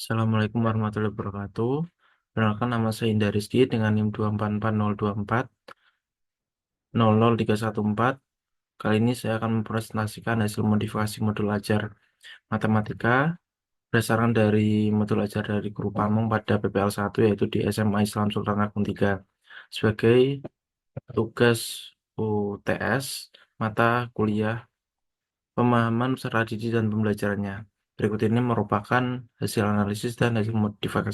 Assalamualaikum warahmatullahi wabarakatuh. Perkenalkan nama saya Indra Rizky dengan NIM 24402400314. Kali ini saya akan mempresentasikan hasil modifikasi modul ajar matematika berdasarkan dari modul ajar dari guru Pamong pada PPL 1 yaitu di SMA Islam Sultan Agung 3 sebagai tugas UTS mata kuliah pemahaman peserta didik dan pembelajarannya. Berikut ini merupakan hasil analisis dan hasil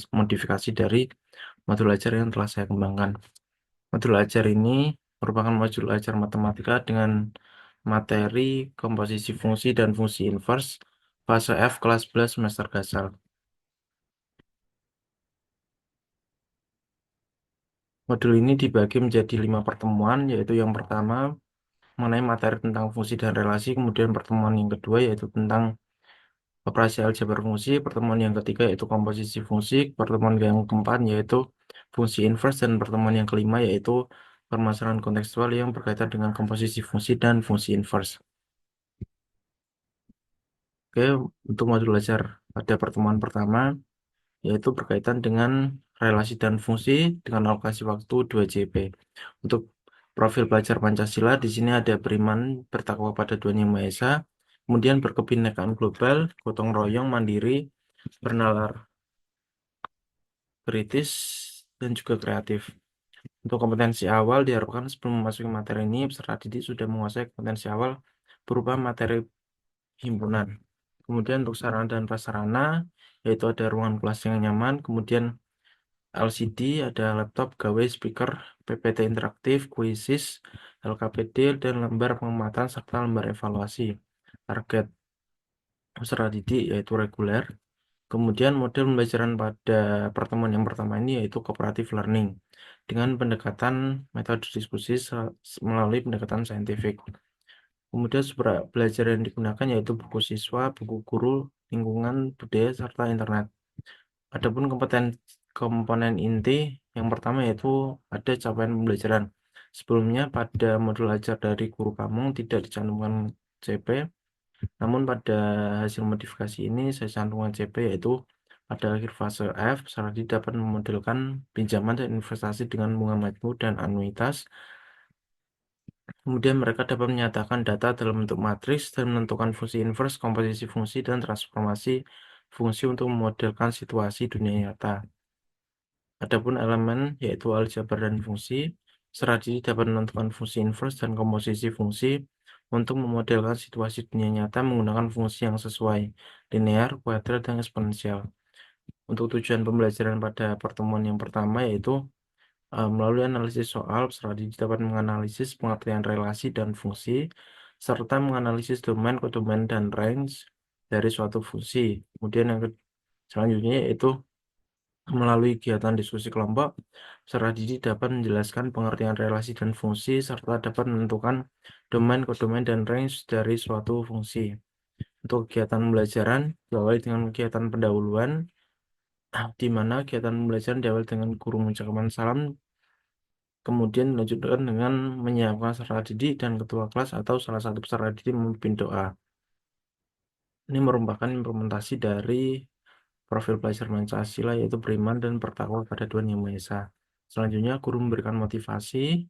modifikasi dari modul ajar yang telah saya kembangkan. Modul ajar ini merupakan modul ajar matematika dengan materi komposisi fungsi dan fungsi inverse fase F kelas 11 semester gasal. Modul ini dibagi menjadi 5 pertemuan, yaitu yang pertama mengenai materi tentang fungsi dan relasi, kemudian pertemuan yang kedua yaitu tentang operasi aljabar fungsi, pertemuan yang ketiga yaitu komposisi fungsi, pertemuan yang keempat yaitu fungsi inverse, dan pertemuan yang kelima yaitu permasalahan kontekstual yang berkaitan dengan komposisi fungsi dan fungsi inverse. Oke, untuk modul belajar pada pertemuan pertama yaitu berkaitan dengan relasi dan fungsi dengan alokasi waktu 2 JP. Untuk profil belajar Pancasila di sini ada beriman, bertakwa pada Tuhan Yang Maha Esa, kemudian berkebinekaan global, gotong royong, mandiri, bernalar kritis, dan juga kreatif. Untuk kompetensi awal diharapkan sebelum memasuki materi ini, peserta didik sudah menguasai kompetensi awal berupa materi himpunan. Kemudian untuk sarana dan prasarana, yaitu ada ruangan kelas yang nyaman, kemudian LCD, ada laptop, gawai, speaker, PPT interaktif, kuisis, LKPD, dan lembar pengamatan serta lembar evaluasi. Target peserta didik yaitu reguler. Kemudian model pembelajaran pada pertemuan yang pertama ini yaitu cooperative learning dengan pendekatan metode diskusi melalui pendekatan saintifik. Kemudian sumber belajar yang digunakan yaitu buku siswa, buku guru, lingkungan, budaya, serta internet. Adapun komponen inti yang pertama yaitu ada capaian pembelajaran. Sebelumnya pada modul ajar dari guru Pamong tidak dicantumkan CP, namun pada hasil modifikasi ini saya cantumkan CP yaitu pada akhir fase F, peserta dapat memodelkan pinjaman dan investasi dengan bunga majmuk dan anuitas. Kemudian mereka dapat menyatakan data dalam bentuk matriks dan menentukan fungsi inverse, komposisi fungsi, dan transformasi fungsi untuk memodelkan situasi dunia nyata. Adapun elemen yaitu aljabar dan fungsi, peserta didik dapat menentukan fungsi inverse dan komposisi fungsi untuk memodelkan situasi dunia nyata menggunakan fungsi yang sesuai, linear, kuadrat, dan eksponensial. Untuk tujuan pembelajaran pada pertemuan yang pertama yaitu melalui analisis soal, peserta didik dapat menganalisis pengertian relasi dan fungsi, serta menganalisis domain, kodomain, dan range dari suatu fungsi. Kemudian yang selanjutnya yaitu melalui kegiatan diskusi kelompok, peserta didik dapat menjelaskan pengertian relasi dan fungsi, serta dapat menentukan domain, kodomain, dan range dari suatu fungsi. Untuk kegiatan pembelajaran, diawali dengan kegiatan pendahuluan, di mana kegiatan pembelajaran diawali dengan guru mengucapkan salam, kemudian dilanjutkan dengan menyiapkan peserta didik dan ketua kelas atau salah satu peserta didik memimpin doa. Ini merupakan implementasi dari profil belajar Pancasila yaitu beriman dan bertakwa pada Tuhan Yang Maha Esa. Selanjutnya, guru memberikan motivasi,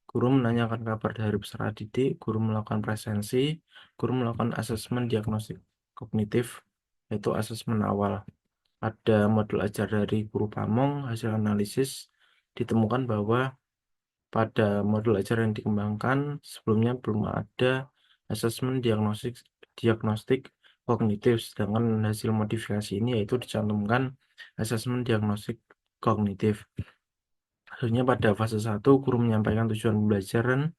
guru menanyakan kabar dari peserta didik, guru melakukan presensi, guru melakukan asesmen diagnostik kognitif, yaitu asesmen awal. Pada modul ajar dari guru Pamong, hasil analisis ditemukan bahwa pada modul ajar yang dikembangkan sebelumnya belum ada asesmen diagnostik kognitif, sedangkan hasil modifikasi ini yaitu dicantumkan asesmen diagnostik kognitif. Akhirnya pada fase 1, guru menyampaikan tujuan pembelajaran.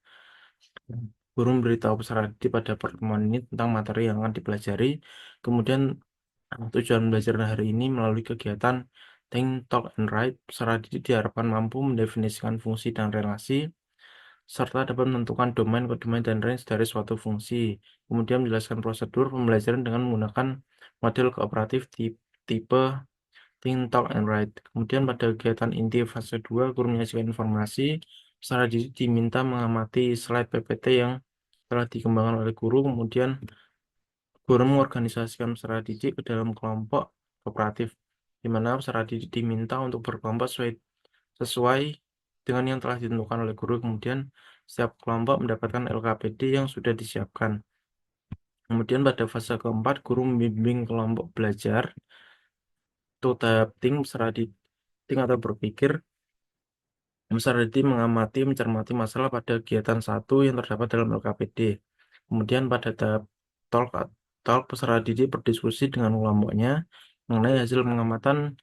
Guru memberitahu peserta didik pada pertemuan ini tentang materi yang akan dipelajari. Kemudian tujuan belajar hari ini melalui kegiatan Think, Talk, and Write, peserta didik diharapkan mampu mendefinisikan fungsi dan relasi, serta dapat menentukan domain, kodomain, dan range dari suatu fungsi. Kemudian menjelaskan prosedur pembelajaran dengan menggunakan model kooperatif tipe Think, Talk, and Write. Kemudian pada kegiatan inti fase 2, guru menyajikan informasi, peserta didik diminta mengamati slide PPT yang telah dikembangkan oleh guru, kemudian guru mengorganisasikan peserta didik ke dalam kelompok kooperatif, di mana peserta didik diminta untuk berkelompok sesuai dengan yang telah ditentukan oleh guru. Kemudian setiap kelompok mendapatkan LKPD yang sudah disiapkan. Kemudian pada fase keempat, guru membimbing kelompok belajar untuk tahap think atau berpikir. Peserta didik mengamati, mencermati masalah pada kegiatan satu yang terdapat dalam LKPD. Kemudian pada tahap talk, peserta didik berdiskusi dengan kelompoknya mengenai hasil pengamatan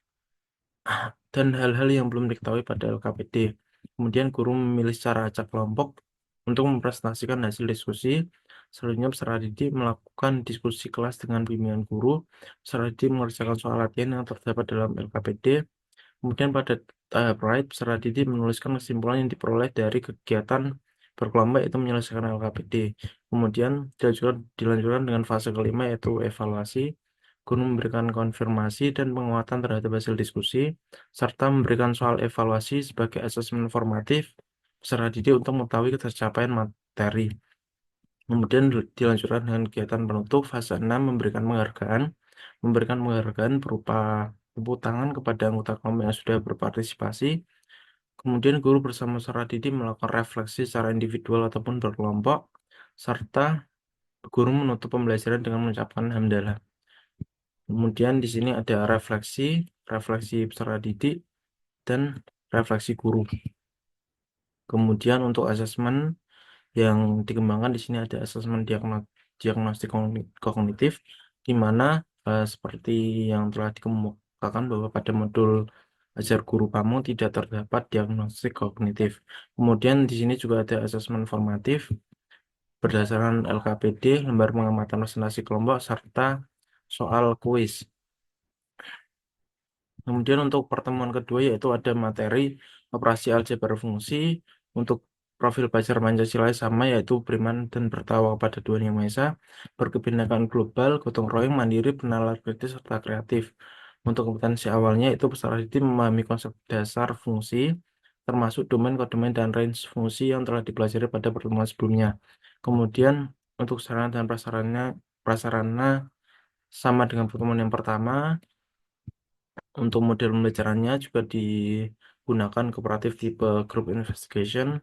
dan hal-hal yang belum diketahui pada LKPD. Kemudian guru memilih cara acak kelompok untuk mempresentasikan hasil diskusi. Selanjutnya peserta didik melakukan diskusi kelas dengan bimbingan guru. Peserta didik mengerjakan soal latihan yang terdapat dalam LKPD. Kemudian pada tahap right, peserta didik menuliskan kesimpulan yang diperoleh dari kegiatan berkelompok yaitu menyelesaikan LKPD. Kemudian dilanjutkan dengan fase kelima yaitu evaluasi. Guru memberikan konfirmasi dan penguatan terhadap hasil diskusi, serta memberikan soal evaluasi sebagai asesmen formatif peserta didik untuk mengetahui tercapaian materi. Kemudian dilanjutkan dengan kegiatan penutup fase 6 memberikan penghargaan berupa tepuk tangan kepada anggota kelompok yang sudah berpartisipasi. Kemudian guru bersama peserta didik melakukan refleksi secara individual ataupun berkelompok, serta guru menutup pembelajaran dengan mengucapkan hamdalah. Kemudian di sini ada refleksi peserta didik, dan refleksi guru. Kemudian untuk asesmen yang dikembangkan di sini ada asesmen diagnostik kognitif, di mana seperti yang telah dikemukakan bahwa pada modul ajar guru kamu tidak terdapat diagnostik kognitif. Kemudian di sini juga ada asesmen formatif berdasarkan LKPD, lembar pengamatan presentasi kelompok, serta soal kuis. Kemudian untuk pertemuan kedua yaitu ada materi operasi aljabar fungsi untuk profil belajar Pancasila sama yaitu beriman dan bertakwa kepada Tuhan Yang Maha Esa, berkebinekaan global, gotong royong, mandiri, bernalar kritis, serta kreatif. Untuk kompetensi awalnya itu peserta didik memahami konsep dasar fungsi, termasuk domain, kodomain, dan range fungsi yang telah dipelajari pada pertemuan sebelumnya. Kemudian untuk sarana dan prasarana sama dengan pertemuan yang pertama. Untuk model pembelajarannya juga digunakan kooperatif tipe group investigation.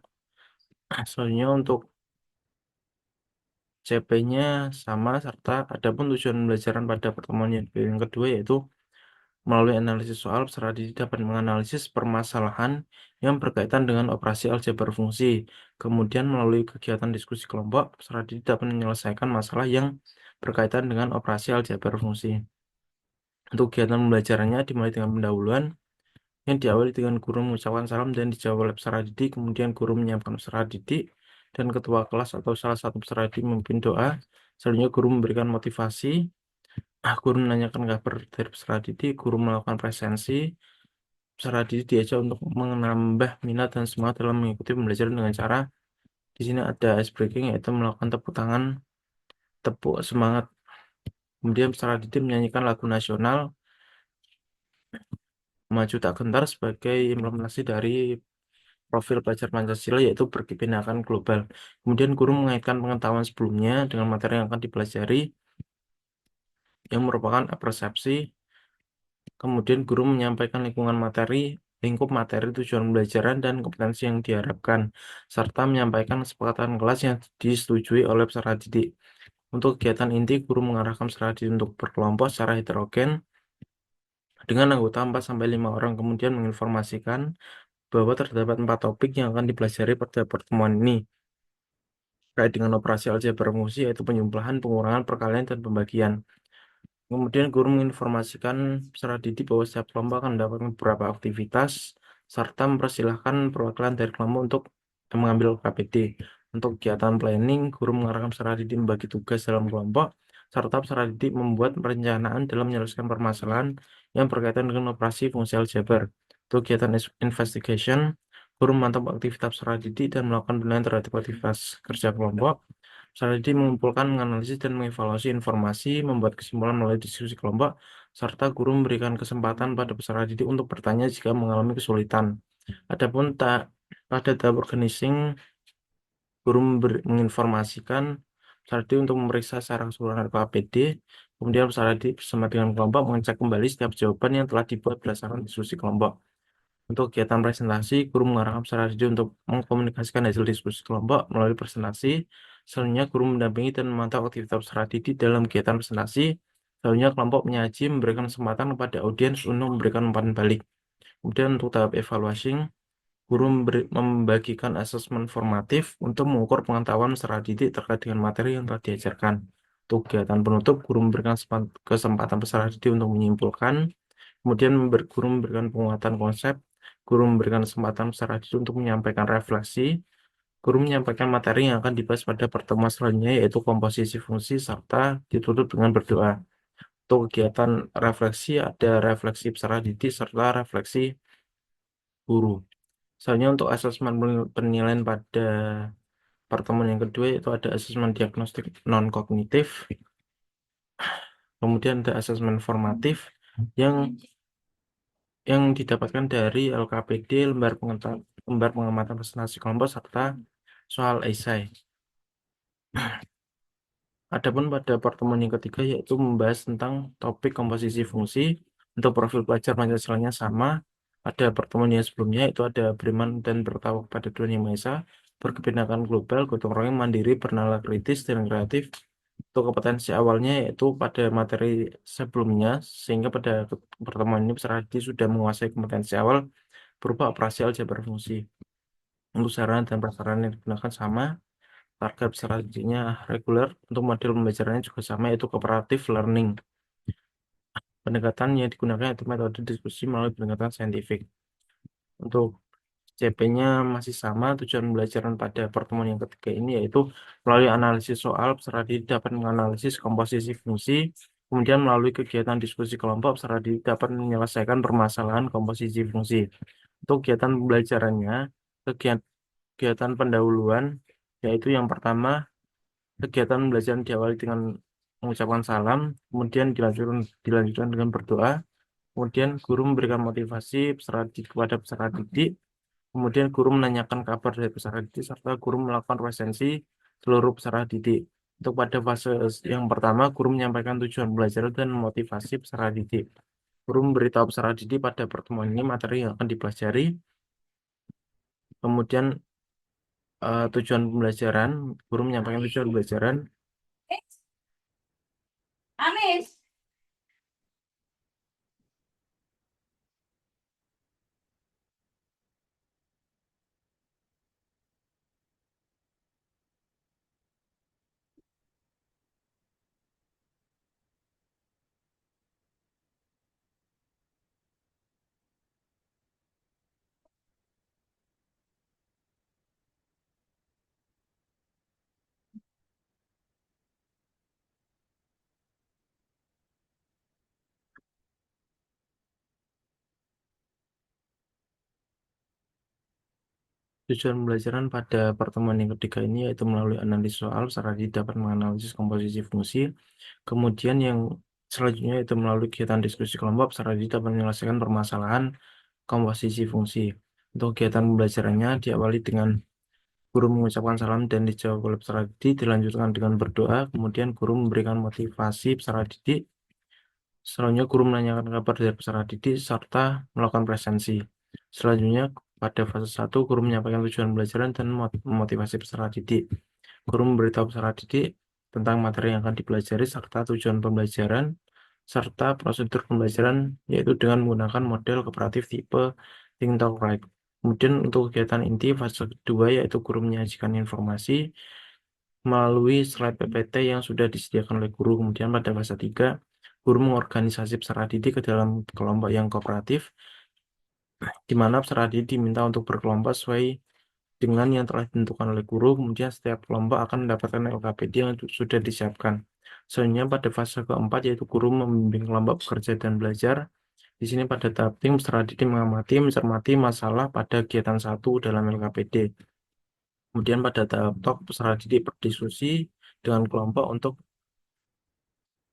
Soalnya untuk CP-nya sama, serta adapun tujuan pembelajaran pada pertemuan yang kedua yaitu melalui analisis soal, peserta didik dapat menganalisis permasalahan yang berkaitan dengan operasi aljabar fungsi. Kemudian melalui kegiatan diskusi kelompok, peserta didik dapat menyelesaikan masalah yang berkaitan dengan operasi aljabar fungsi. Untuk kegiatan pembelajarannya dimulai dengan pendahuluan yang diawali dengan guru mengucapkan salam dan dijawab oleh peserta didik. Kemudian guru menyiapkan peserta didik dan ketua kelas atau salah satu peserta didik memimpin doa. Selanjutnya guru memberikan motivasi. Guru menanyakan kabar dari peserta didik. Guru melakukan presensi. Peserta didik diajak untuk menambah minat dan semangat dalam mengikuti pembelajaran dengan cara di sini ada ice breaking yaitu melakukan tepuk semangat. Kemudian peserta didik menyanyikan lagu nasional Maju Tak Gentar sebagai implementasi dari profil belajar Pancasila yaitu berkebinekaan global. Kemudian guru mengaitkan pengetahuan sebelumnya dengan materi yang akan dipelajari yang merupakan persepsi. Kemudian guru menyampaikan lingkup materi tujuan pembelajaran dan kompetensi yang diharapkan, serta menyampaikan kesepakatan kelas yang disetujui oleh peserta didik. Untuk kegiatan inti, guru mengarahkan peserta didik untuk berkelompok secara heterogen dengan anggota 4-5 orang, kemudian menginformasikan bahwa terdapat 4 topik yang akan dipelajari pada pertemuan ini terkait dengan operasi aljabar fungsi yaitu penjumlahan, pengurangan, perkalian, dan pembagian. Kemudian guru menginformasikan peserta didik bahwa setiap kelompok akan mendapatkan beberapa aktivitas serta mempersilahkan perwakilan dari kelompok untuk mengambil KPD. Untuk kegiatan planning, guru mengarahkan peserta didik membagi tugas dalam kelompok serta peserta didik membuat perencanaan dalam menyelesaikan permasalahan yang berkaitan dengan operasi fungsi aljabar. Untuk kegiatan investigation, guru memantau aktivitas peserta didik dan melakukan penilaian terhadap aktivitas kerja kelompok. Peserta didik mengumpulkan, menganalisis, dan mengevaluasi informasi, membuat kesimpulan melalui diskusi kelompok, serta guru memberikan kesempatan pada peserta didik untuk bertanya jika mengalami kesulitan. Pada tahap organizing, guru menginformasikan peserta didik untuk memeriksa secara keseluruhan LKPD, kemudian peserta didik bersama dengan kelompok mengecek kembali setiap jawaban yang telah dibuat berdasarkan diskusi kelompok. Untuk kegiatan presentasi, guru mengarahkan peserta didik untuk mengkomunikasikan hasil diskusi kelompok melalui presentasi. Selanjutnya, guru mendampingi dan memantau aktivitas peserta didik dalam kegiatan presentasi. Selanjutnya, kelompok menyaji memberikan kesempatan kepada audiens untuk memberikan umpan balik. Kemudian untuk tahap evaluasi, guru membagikan asesmen formatif untuk mengukur pengetahuan peserta didik terkait dengan materi yang telah diajarkan. Untuk kegiatan penutup, guru memberikan kesempatan peserta didik untuk menyimpulkan. Kemudian guru memberikan penguatan konsep, guru memberikan kesempatan peserta didik untuk menyampaikan refleksi, guru menyampaikan materi yang akan dibahas pada pertemuan selanjutnya yaitu komposisi fungsi serta ditutup dengan berdoa. Untuk kegiatan refleksi ada refleksi peserta didik serta refleksi guru. Soalnya untuk asesmen penilaian pada pertemuan yang kedua itu ada asesmen diagnostik non-kognitif, kemudian ada asesmen formatif yang didapatkan dari LKPD, lembar pengamatan presentasi kelompok, serta soal esai. Adapun pada pertemuan yang ketiga yaitu membahas tentang topik komposisi fungsi. Untuk profil pelajar Pancasilanya sama. Pada pertemuan yang sebelumnya itu ada beriman dan bertawak pada Tuhan Yang Maha Esa, berkebinekaan global, gotong royong, mandiri, bernalar kritis, dan kreatif. Untuk kompetensi awalnya yaitu pada materi sebelumnya, sehingga pada pertemuan ini peserta didik sudah menguasai kompetensi awal berupa operasi aljabar fungsi. Untuk sarana dan prasarana yang digunakan sama, target peserta didiknya reguler, untuk model pembelajarannya juga sama, yaitu cooperative learning. Pendekatan yang digunakan itu metode diskusi melalui pendekatan saintifik. Untuk CP-nya masih sama, tujuan pembelajaran pada pertemuan yang ketiga ini yaitu melalui analisis soal, peserta didik dapat menganalisis komposisi fungsi, kemudian melalui kegiatan diskusi kelompok, peserta didik dapat menyelesaikan permasalahan komposisi fungsi. Untuk kegiatan pembelajarannya, kegiatan pendahuluan, yaitu yang pertama, kegiatan pembelajaran diawali dengan mengucapkan salam, kemudian dilanjutkan dengan berdoa, kemudian guru memberikan motivasi kepada peserta didik, kemudian guru menanyakan kabar dari peserta didik, serta guru melakukan presensi seluruh peserta didik. Untuk pada fase yang pertama, guru menyampaikan tujuan belajar dan motivasi peserta didik. Guru memberitahu peserta didik pada pertemuan ini materi yang akan dipelajari, kemudian tujuan pembelajaran, guru menyampaikan tujuan pembelajaran. Amis. Tujuan pembelajaran pada pertemuan yang ketiga ini yaitu melalui analisis soal, secara dapat menganalisis komposisi fungsi. Kemudian yang selanjutnya itu melalui kegiatan diskusi kelompok, secara dapat menyelesaikan permasalahan komposisi fungsi. Untuk kegiatan pembelajarannya diawali dengan guru mengucapkan salam dan dijawab oleh peserta didik, dilanjutkan dengan berdoa, kemudian guru memberikan motivasi peserta didik. Selanjutnya guru menanyakan kabar dari peserta didik serta melakukan presensi. Selanjutnya pada fase 1 guru menyampaikan tujuan pembelajaran dan memotivasi peserta didik. Guru memberitahu peserta didik tentang materi yang akan dipelajari serta tujuan pembelajaran serta prosedur pembelajaran yaitu dengan menggunakan model kooperatif tipe Think Talk Write. Kemudian untuk kegiatan inti fase kedua yaitu guru menyajikan informasi melalui slide PPT yang sudah disediakan oleh guru. Kemudian pada fase 3 guru mengorganisasi peserta didik ke dalam kelompok yang kooperatif, di mana peserta didik diminta untuk berkelompok sesuai dengan yang telah ditentukan oleh guru. Kemudian setiap kelompok akan mendapatkan LKPD yang sudah disiapkan. Selanjutnya pada fase keempat yaitu guru membimbing kelompok bekerja dan belajar. Di sini pada tahap tim peserta didik mengamati, mencermati masalah pada kegiatan 1 dalam LKPD. Kemudian pada tahap talk peserta didik berdiskusi dengan kelompok untuk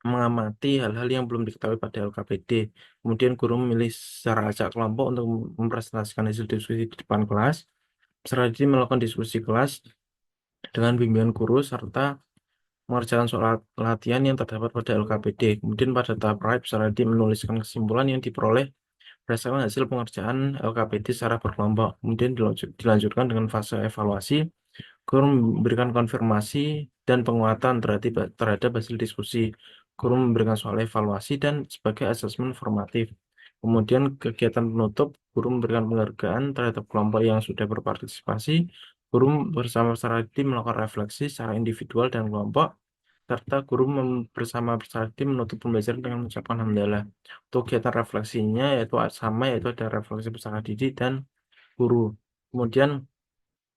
mengamati hal-hal yang belum diketahui pada LKPD. Kemudian guru memilih secara acak kelompok untuk mempresentasikan hasil diskusi di depan kelas. Peserta didik melakukan diskusi kelas dengan bimbingan guru serta mengerjakan soal latihan yang terdapat pada LKPD. Kemudian pada tahap akhir peserta didik menuliskan kesimpulan yang diperoleh berdasarkan hasil pengerjaan LKPD secara berkelompok. Kemudian dilanjutkan dengan fase evaluasi. Guru memberikan konfirmasi dan penguatan terhadap hasil diskusi. Guru memberikan soal evaluasi dan sebagai asesmen formatif. Kemudian kegiatan penutup, guru memberikan penghargaan terhadap kelompok yang sudah berpartisipasi. Guru bersama peserta didik melakukan refleksi secara individual dan kelompok, serta guru bersama peserta didik menutup pembelajaran dengan mengucapkan hamdalah. Untuk kegiatan refleksinya yaitu sama, yaitu ada refleksi peserta didik dan guru. Kemudian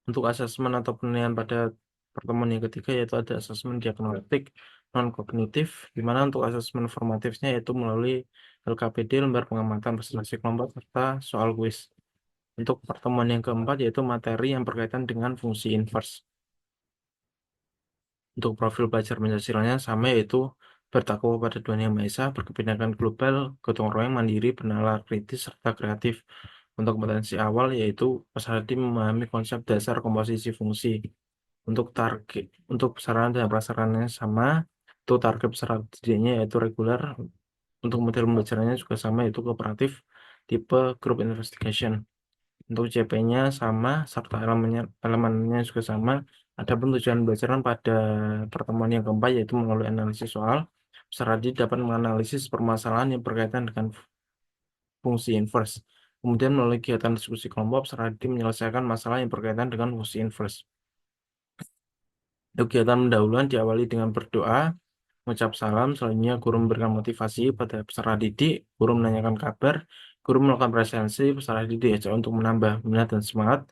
untuk asesmen atau penilaian pada pertemuan yang ketiga yaitu ada asesmen diagnostik non kognitif, di mana untuk asesmen formatifnya yaitu melalui LKPD, lembar pengamatan prestasi kelompok, serta soal kuis. Untuk pertemuan yang keempat yaitu materi yang berkaitan dengan fungsi inverse. Untuk profil belajar Pancasilanya sama, yaitu bertakwa pada Tuhan Yang Maha Esa, berkebinekaan global, gotong royong, mandiri, bernalar kritis, serta kreatif. Untuk kompetensi awal yaitu peserta didik memahami konsep dasar komposisi fungsi. Untuk target, untuk sarana dan prasarannya sama. Untuk target peserta didiknya yaitu reguler. Untuk model pembelajarannya juga sama, yaitu kooperatif tipe group investigation. Untuk CP-nya sama, serta elemennya juga sama. Adapun tujuan pembelajaran pada pertemuan yang keempat yaitu melalui analisis soal. Peserta didik dapat menganalisis permasalahan yang berkaitan dengan fungsi inverse. Kemudian melalui kegiatan diskusi kelompok, peserta didik menyelesaikan masalah yang berkaitan dengan fungsi inverse. Kegiatan pendahuluan diawali dengan berdoa, mengucap salam, selanjutnya guru memberikan motivasi pada peserta didik, guru menanyakan kabar, guru melakukan presensi, peserta didik diajak untuk menambah minat dan semangat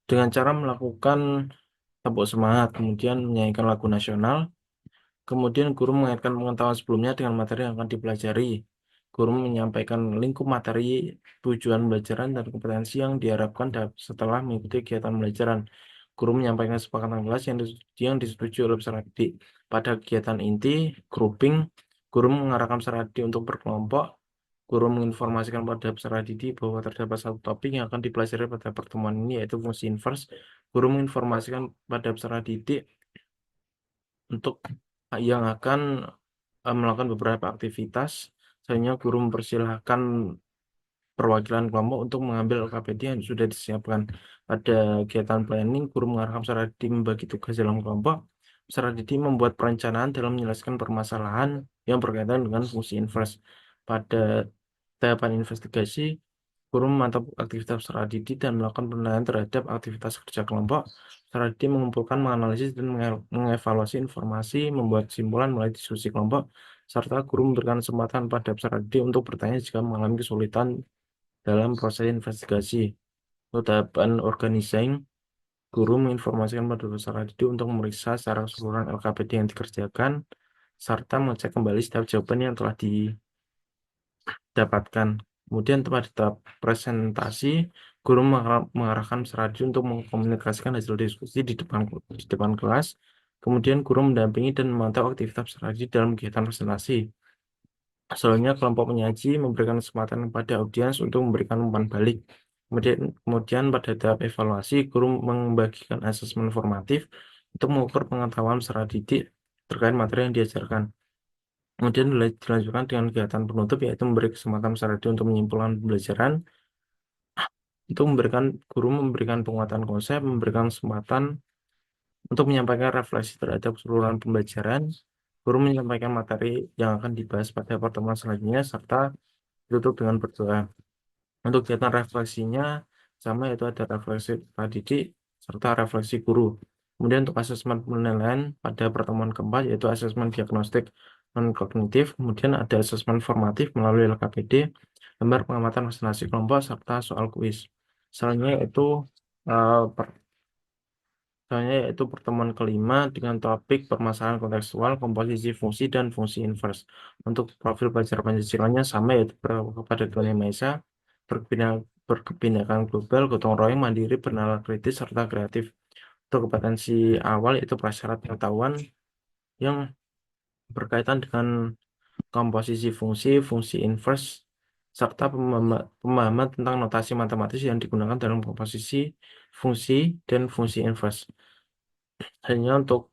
dengan cara melakukan tepuk semangat, kemudian menyanyikan lagu nasional. Kemudian guru mengaitkan pengetahuan sebelumnya dengan materi yang akan dipelajari. Guru menyampaikan lingkup materi, tujuan pembelajaran, dan kompetensi yang diharapkan setelah mengikuti kegiatan pembelajaran. Guru menyampaikan kesepakatan kelas yang disetujui oleh peserta didik. Pada kegiatan inti, grouping, guru mengarahkan peserta didik untuk berkelompok. Guru menginformasikan pada peserta didik bahwa terdapat satu topik yang akan dipelajari pada pertemuan ini, yaitu fungsi inverse. Guru menginformasikan pada peserta didik untuk yang akan melakukan beberapa aktivitas. Selanjutnya guru mempersilahkan perwakilan kelompok untuk mengambil LKPD yang sudah disiapkan. Pada kegiatan planning, guru mengarahkan peserta didik membagi tugas dalam kelompok. Peserta didik membuat perencanaan dalam menyelesaikan permasalahan yang berkaitan dengan fungsi inverse. Pada tahapan investigasi, guru memantau aktivitas peserta didik dan melakukan penilaian terhadap aktivitas kerja kelompok. Peserta didik mengumpulkan, menganalisis, dan mengevaluasi informasi, membuat kesimpulan mulai diskusi kelompok, serta guru memberikan kesempatan pada peserta didik untuk bertanya jika mengalami kesulitan dalam proses investigasi. Untuk tahapan organizing, guru menginformasikan pada peserta didik untuk memeriksa secara keseluruhan LKPD yang dikerjakan, serta mengecek kembali setiap jawaban yang telah didapatkan. Kemudian pada tahap presentasi, guru mengarahkan peserta didik untuk mengkomunikasikan hasil diskusi di depan kelas. Kemudian guru mendampingi dan memantau aktivitas peserta didik dalam kegiatan presentasi. Selanjutnya kelompok penyaji memberikan kesempatan kepada audiens untuk memberikan umpan balik. Kemudian pada tahap evaluasi, guru membagikan asesmen formatif untuk mengukur pengetahuan peserta didik terkait materi yang diajarkan. Kemudian dilanjutkan dengan kegiatan penutup, yaitu memberi kesempatan peserta didik untuk menyimpulkan pembelajaran. Itu guru memberikan penguatan konsep, memberikan kesempatan untuk menyampaikan refleksi terhadap keseluruhan pembelajaran. Guru menyampaikan materi yang akan dibahas pada pertemuan selanjutnya, serta ditutup dengan berdoa. Untuk kegiatan refleksinya sama, yaitu ada refleksi peserta didik serta refleksi guru. Kemudian untuk asesmen penilaian pada pertemuan keempat yaitu asesmen diagnostik non kognitif, kemudian ada asesmen formatif melalui LKPD, lembar pengamatan presentasi kelompok, serta soal kuis. Selanjutnya yaitu eh, pertemuan kelima dengan topik permasalahan kontekstual, komposisi fungsi, dan fungsi inverse. Untuk profil belajar Pancasilanya sama, yaitu kepada Tuhan Yang Maha Esa, berkebinekaan global, gotong royong, mandiri, bernalar kritis, serta kreatif. Untuk kompetensi awal yaitu prasyarat pengetahuan yang berkaitan dengan komposisi fungsi, fungsi inverse, serta pemahaman tentang notasi matematis yang digunakan dalam komposisi fungsi dan fungsi inverse. Hanya untuk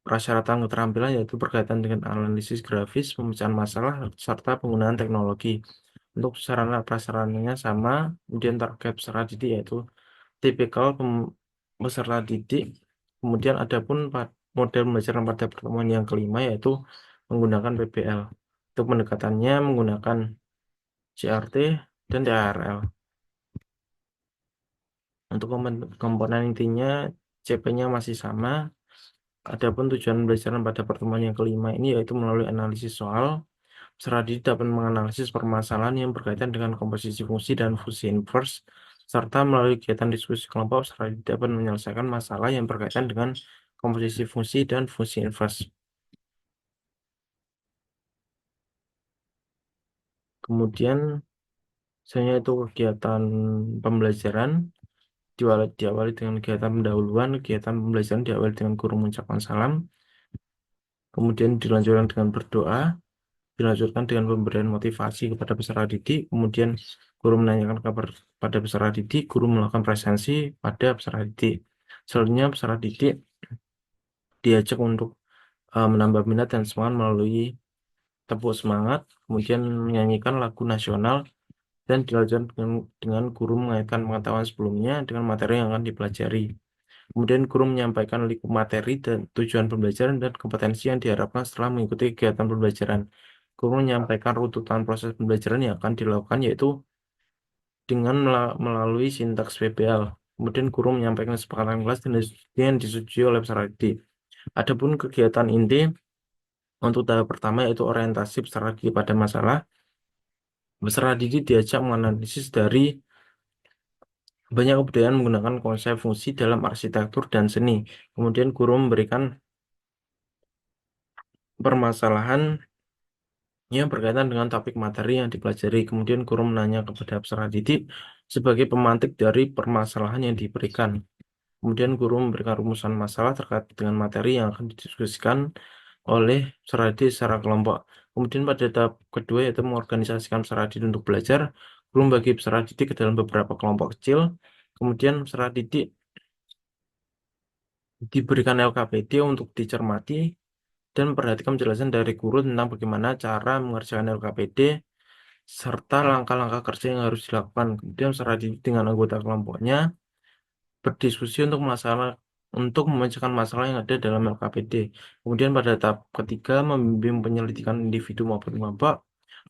Persyaratan keterampilan yaitu berkaitan dengan analisis grafis, pemecahan masalah, serta penggunaan teknologi. Untuk sarana prasarananya sama, kemudian target peserta didik yaitu tipikal peserta didik. Kemudian adapun model pembelajaran pada pertemuan yang kelima yaitu menggunakan PBL. Untuk pendekatannya menggunakan CRT dan TRL. Untuk komponen intinya CP-nya masih sama. Adapun tujuan pembelajaran pada pertemuan yang kelima ini yaitu melalui analisis soal, peserta didik dapat menganalisis permasalahan yang berkaitan dengan komposisi fungsi dan fungsi inverse, serta melalui kegiatan diskusi kelompok, peserta didik dapat menyelesaikan masalah yang berkaitan dengan komposisi fungsi dan fungsi inverse. Kemudian, misalnya itu kegiatan pembelajaran diawali dengan kegiatan pendahuluan, kegiatan pembelajaran diawali dengan guru mengucapkan salam, kemudian dilanjutkan dengan berdoa, dilanjutkan dengan pemberian motivasi kepada peserta didik, kemudian guru menanyakan kabar pada peserta didik, guru melakukan presensi pada peserta didik. Selanjutnya peserta didik diajak untuk menambah minat dan semangat melalui tepuk semangat, kemudian menyanyikan lagu nasional, dan dilanjutkan dengan guru mengaitkan pengetahuan sebelumnya dengan materi yang akan dipelajari. Kemudian guru menyampaikan lingkup materi dan tujuan pembelajaran dan kompetensi yang diharapkan setelah mengikuti kegiatan pembelajaran. Guru menyampaikan runtutan proses pembelajaran yang akan dilakukan yaitu dengan melalui sintaks PBL. Kemudian guru menyampaikan kesepakatan kelas dan yang disetujui oleh peserta didik. Adapun kegiatan inti untuk tahap pertama yaitu orientasi peserta didik pada masalah. Peserta didik diajak menganalisis dari banyak kebudayaan menggunakan konsep fungsi dalam arsitektur dan seni. Kemudian guru memberikan permasalahan yang berkaitan dengan topik materi yang dipelajari. Kemudian guru menanya kepada peserta didik sebagai pemantik dari permasalahan yang diberikan. Kemudian guru memberikan rumusan masalah terkait dengan materi yang akan didiskusikan oleh peserta didik secara kelompok. Kemudian pada tahap kedua yaitu mengorganisasikan peserta didik untuk belajar. Guru membagi peserta didik ke dalam beberapa kelompok kecil. Kemudian peserta didik diberikan LKPD untuk dicermati dan memperhatikan penjelasan dari guru tentang bagaimana cara mengerjakan LKPD serta langkah-langkah kerja yang harus dilakukan. Kemudian peserta didik dengan anggota kelompoknya berdiskusi untuk memecahkan masalah yang ada dalam LKPD. Kemudian pada tahap ketiga membimbing penyelidikan individu maupun kelompok.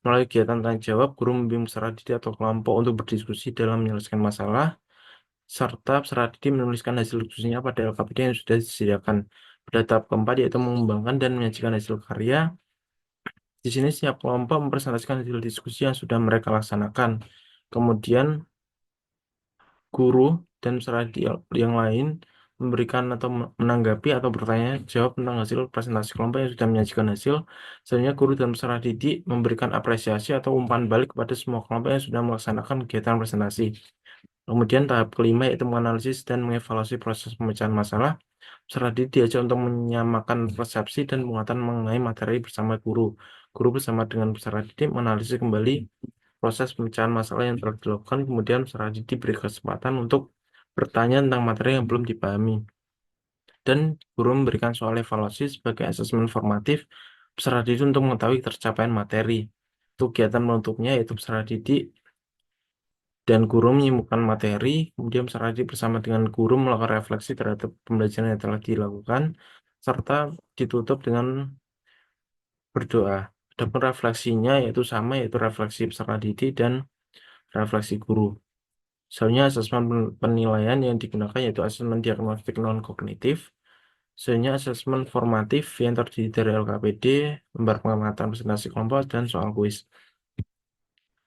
Melalui kegiatan tanya jawab, guru membimbing peserta didik atau kelompok untuk berdiskusi dalam menyelesaikan masalah, serta peserta didik menuliskan hasil diskusinya pada LKPD yang sudah disediakan. Pada tahap keempat yaitu mengembangkan dan menyajikan hasil karya. Di sini setiap kelompok mempresentasikan hasil diskusi yang sudah mereka laksanakan. Kemudian guru dan peserta didik yang lain memberikan atau menanggapi atau bertanya jawab tentang hasil presentasi kelompok yang sudah menyajikan hasil. Selanjutnya guru dan peserta didik memberikan apresiasi atau umpan balik kepada semua kelompok yang sudah melaksanakan kegiatan presentasi. Kemudian tahap kelima yaitu menganalisis dan mengevaluasi proses pemecahan masalah. Peserta didik diajak untuk menyamakan persepsi dan penguatan mengenai materi bersama guru. Guru bersama dengan peserta didik menganalisis kembali proses pemecahan masalah yang telah dilakukan, kemudian peserta didik diberi kesempatan untuk bertanya tentang materi yang belum dipahami. Dan guru memberikan soal evaluasi sebagai asesmen formatif peserta didik untuk mengetahui tercapaian materi. Untuk kegiatan penutupnya yaitu peserta didik dan guru menyimpulkan materi, kemudian peserta didik bersama dengan guru melakukan refleksi terhadap pembelajaran yang telah dilakukan, serta ditutup dengan berdoa. Adapun refleksinya yaitu sama, yaitu refleksi peserta didik dan refleksi guru. Soalnya asesmen penilaian yang digunakan yaitu asesmen diagnostik non-kognitif. Selanjutnya asesmen formatif yang terdiri dari LKPD, lembar pengamatan presentasi kelompok, dan soal kuis.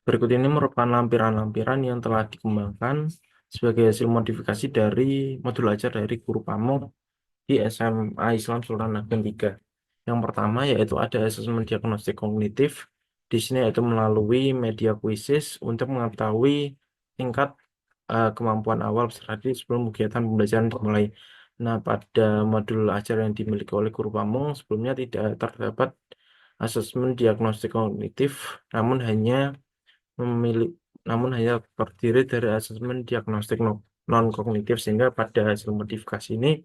Berikut ini merupakan lampiran-lampiran yang telah dikembangkan sebagai hasil modifikasi dari modul ajar dari guru Pamong di SMA Islam Sultan Ageng 3. Yang pertama yaitu ada asesmen diagnostik kognitif. Di sini yaitu melalui media kuisis untuk mengetahui tingkat kemampuan awal peserta didik sebelum kegiatan pembelajaran dimulai. Nah, pada modul ajar yang dimiliki oleh guru Pamong sebelumnya tidak terdapat asesmen diagnostik kognitif, namun hanya terdiri dari asesmen diagnostik non kognitif, sehingga pada hasil modifikasi ini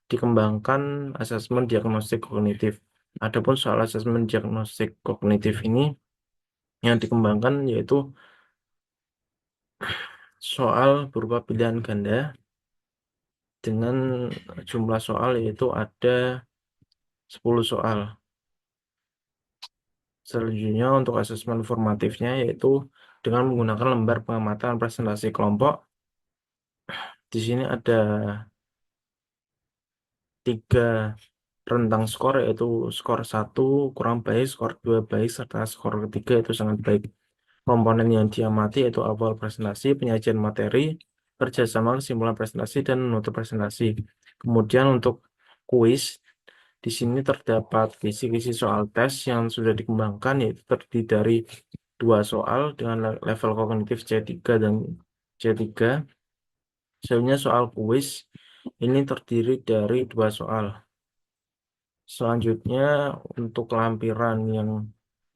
dikembangkan asesmen diagnostik kognitif. Adapun soal asesmen diagnostik kognitif ini yang dikembangkan yaitu soal berupa pilihan ganda dengan jumlah soal yaitu ada 10 soal. Selanjutnya untuk asesmen formatifnya yaitu dengan menggunakan lembar pengamatan presentasi kelompok. Di sini ada 3 rentang skor yaitu skor 1 kurang baik, skor 2 baik, serta skor ketiga itu sangat baik. Komponen yang diamati yaitu awal presentasi, penyajian materi, kerjasama, kesimpulan presentasi, dan penutup presentasi. Kemudian untuk kuis, di sini terdapat kisi-kisi soal tes yang sudah dikembangkan yaitu terdiri dari 2 soal dengan level kognitif C3 dan C3. Selanjutnya soal kuis ini terdiri dari 2 soal. Selanjutnya untuk lampiran yang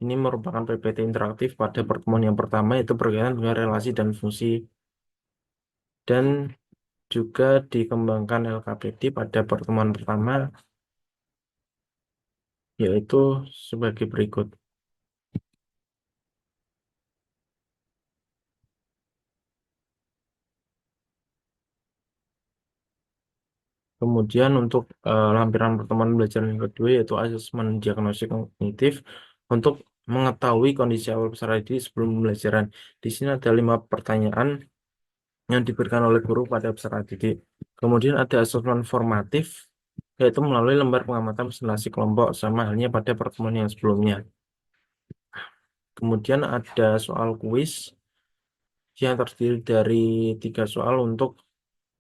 ini merupakan PPT interaktif pada pertemuan yang pertama yaitu berkaitan dengan relasi dan fungsi dan juga dikembangkan LKPD pada pertemuan pertama yaitu sebagai berikut. Kemudian untuk lampiran pertemuan belajar yang kedua yaitu asesmen diagnostik kognitif untuk mengetahui kondisi awal peserta didik sebelum pembelajaran. Di sini ada 5 pertanyaan yang diberikan oleh guru pada peserta didik. Kemudian ada asesmen formatif yaitu melalui lembar pengamatan presentasi kelompok sama halnya pada pertemuan yang sebelumnya. Kemudian ada soal kuis yang terdiri dari 3 soal untuk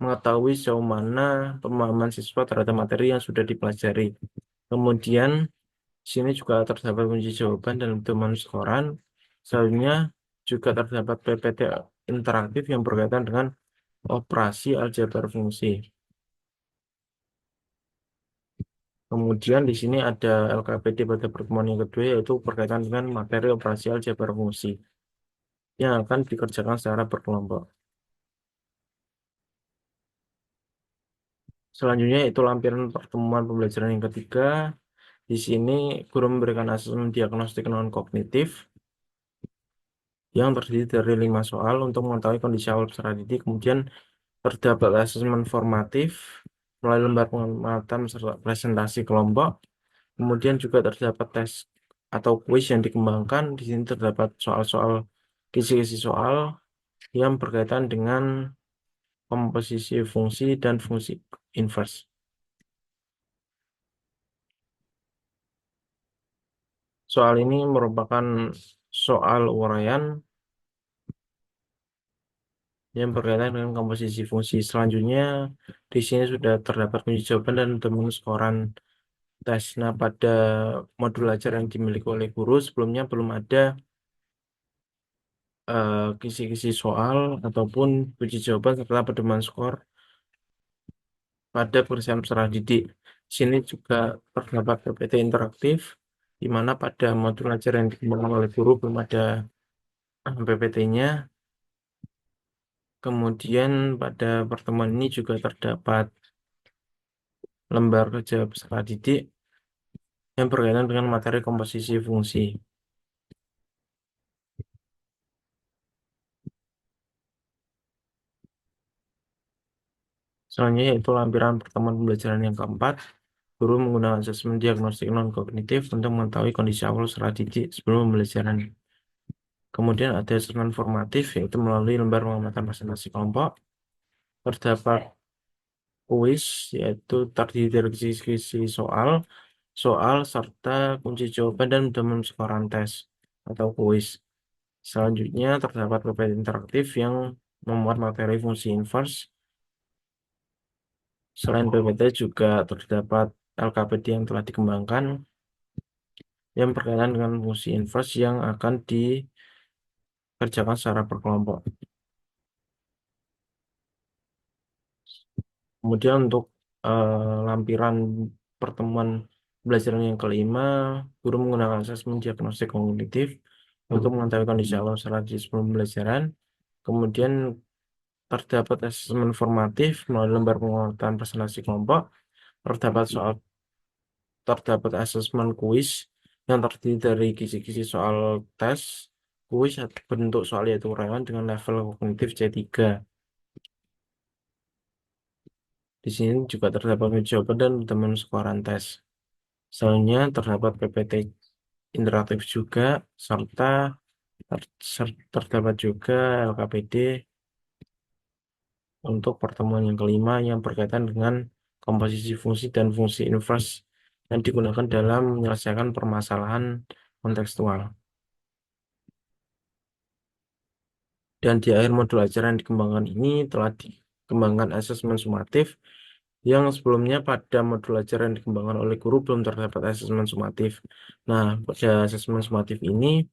mengetahui sejauh mana pemahaman siswa terhadap materi yang sudah dipelajari. Kemudian di sini juga terdapat kunci jawaban dan temuan skoran. Selanjutnya juga terdapat PPT interaktif yang berkaitan dengan operasi aljabar fungsi. Kemudian di sini ada LKPD pada pertemuan yang kedua yaitu berkaitan dengan materi operasi aljabar fungsi yang akan dikerjakan secara berkelompok. Selanjutnya itu lampiran pertemuan pembelajaran yang ketiga. Di sini guru memberikan asesmen diagnostik non-kognitif yang terdiri dari 5 soal untuk mengetahui kondisi awal peserta didik. Kemudian terdapat asesmen formatif melalui lembar pengamatan serta presentasi kelompok. Kemudian juga terdapat tes atau kuis yang dikembangkan. Di sini terdapat soal-soal kisi-kisi soal yang berkaitan dengan komposisi fungsi dan fungsi inverse. Soal ini merupakan soal uraian yang berkaitan dengan komposisi fungsi. Selanjutnya, di sini sudah terdapat kunci jawaban dan temuan skoran tes. Nah, pada modul ajar yang dimiliki oleh guru, sebelumnya belum ada kisi-kisi soal ataupun kunci jawaban setelah pedoman skor pada pemeriksaan peserta didik. Di sini juga terdapat PPT interaktif, di mana pada modul ajar yang dikembangkan oleh guru belum ada PPT-nya. Kemudian pada pertemuan ini juga terdapat lembar kerja peserta didik yang berkaitan dengan materi komposisi fungsi. Selanjutnya yaitu lampiran pertemuan pembelajaran yang keempat. Guru menggunakan asesmen diagnostik non-kognitif untuk mengetahui kondisi awal peserta didik sebelum pembelajaran. Kemudian ada asesmen formatif yaitu melalui lembar pengamatan presentasi kelompok. Terdapat kuis yaitu terdiri dari kisi soal, serta kunci jawaban dan temuan skoran tes atau kuis. Selanjutnya terdapat PPT interaktif yang memuat materi fungsi inverse. Selain PPT juga terdapat LKPD yang telah dikembangkan yang berkaitan dengan fungsi inverse yang akan dikerjakan secara berkelompok. Kemudian untuk lampiran pertemuan pembelajaran yang kelima, guru menggunakan asesmen diagnostik kognitif untuk mengetahui kondisi awal strategi sebelum pembelajaran. Kemudian terdapat asesmen formatif melalui lembar penguatan presentasi kelompok. Terdapat soal terdapat asesmen kuis yang terdiri dari kisi-kisi soal tes, kuis, atau bentuk soal yaitu uraian dengan level kognitif C3. Di sini juga terdapat jawaban dan teman skor tes. Selanjutnya terdapat PPT interaktif juga, serta terdapat juga LKPD untuk pertemuan yang kelima yang berkaitan dengan komposisi fungsi dan fungsi inverse yang digunakan dalam menyelesaikan permasalahan kontekstual. Dan di akhir modul ajaran yang dikembangkan ini telah dikembangkan asesmen sumatif yang sebelumnya pada modul ajaran yang dikembangkan oleh guru belum terdapat asesmen sumatif. Nah, pada asesmen sumatif ini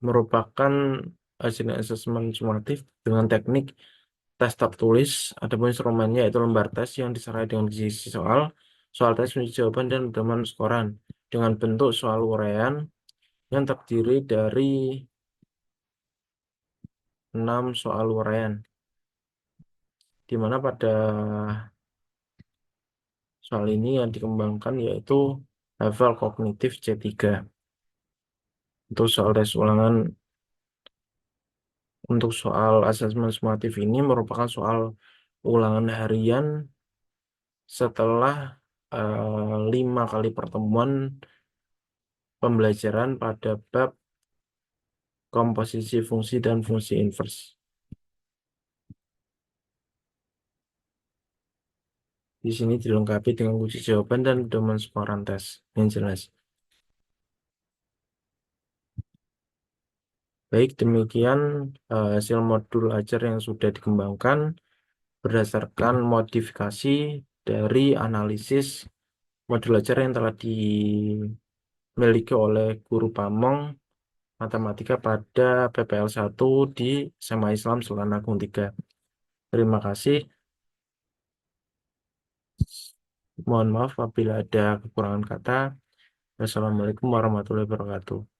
merupakan hasil asesmen sumatif dengan teknik tes tertulis, adapun instrumennya yaitu lembar tes yang disertai dengan isi soal, soal tes kunci jawaban dan pedoman skoran dengan bentuk soal uraian yang terdiri dari 6 soal uraian, di mana pada soal ini yang dikembangkan yaitu level kognitif C3. Untuk soal tes ulangan, untuk soal asesmen sumatif ini merupakan soal ulangan harian setelah 5 kali pertemuan pembelajaran pada bab komposisi fungsi dan fungsi inverse. Di sini dilengkapi dengan kunci jawaban dan pedoman skoran tes yang jelas. Baik, demikian hasil modul ajar yang sudah dikembangkan berdasarkan modifikasi dari analisis modul ajar yang telah dimiliki oleh guru Pamong Matematika pada PPL 1 di SMA Islam Sultan Agung 3. Terima kasih. Mohon maaf apabila ada kekurangan kata. Wassalamualaikum warahmatullahi wabarakatuh.